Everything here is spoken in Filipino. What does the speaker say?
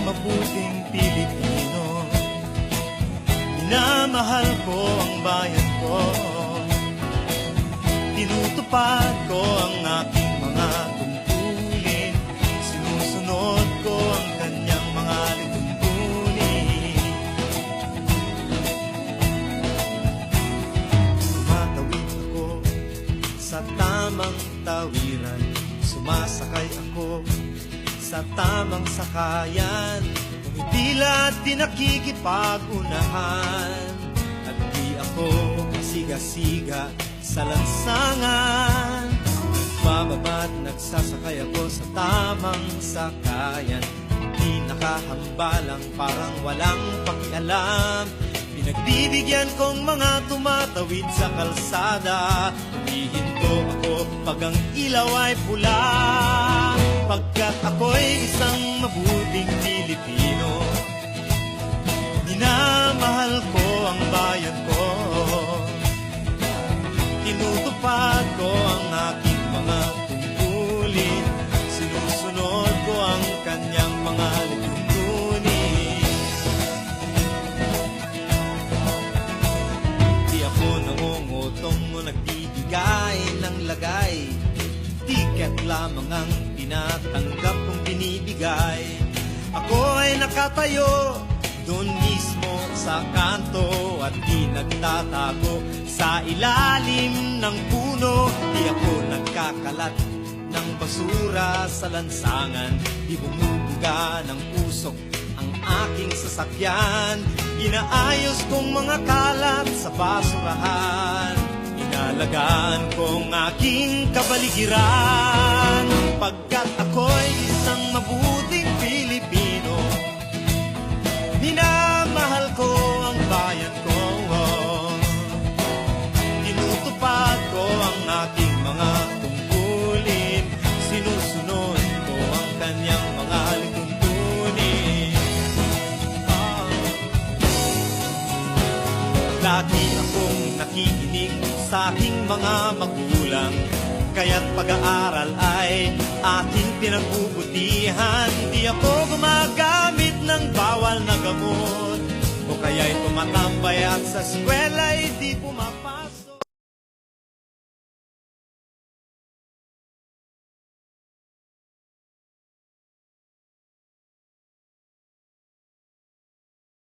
mabuting Pilipino. Minamahal ko ang bayan ko, tinutupad ko ang aking mga tungkulin, sinusunod ko ang kanyang mga lituntunin. Tumatawid ako sa tamang tawiran, sumasakay ako sa tamang sakayan, umipila at di nakikipag-unahan, at di ako kasiga-siga sa lansangan. Bababa't nagsasakay ako sa tamang sakayan, di nakahambalang parang walang pakialam. Pinagbibigyan kong mga tumatawid sa kalsada, humihinto ako pag ang ilaw ay pula, pagkat ako'y isang mabuting Pilipino. Minamahal ko ang bayan ko, tinutupad ko ang aking mga tungkulin, sinusunod ko ang kanyang mga lituntunin. Di ako nangungutong o nagbibigay ng lagay, tiket lamang ang tinatanggap kong binibigay. Ako ay nakatayo doon mismo sa kanto at di nagtatago sa ilalim ng puno. Di ako nagkakalat ng basura sa lansangan, di bumubuga ng usok ang aking sasakyan. Inaayos kong mga kalat sa basurahan, inalagaan kong aking kabaligiran, pagkat ako'y isang mabuting Pilipino. Minamahal ko ang bayan ko, tinutupad ko ang aking mga tungkulin, sinusunod ko ang kanyang mga lituntunin. Lagi akong nakikinig sa aking mga magulang, kaya't pag-aaral ay aking pinagbubutihan. Di ako gumagamit ng bawal na gamot, o kaya'y tumatambay at sa eskwela'y di pumapasok.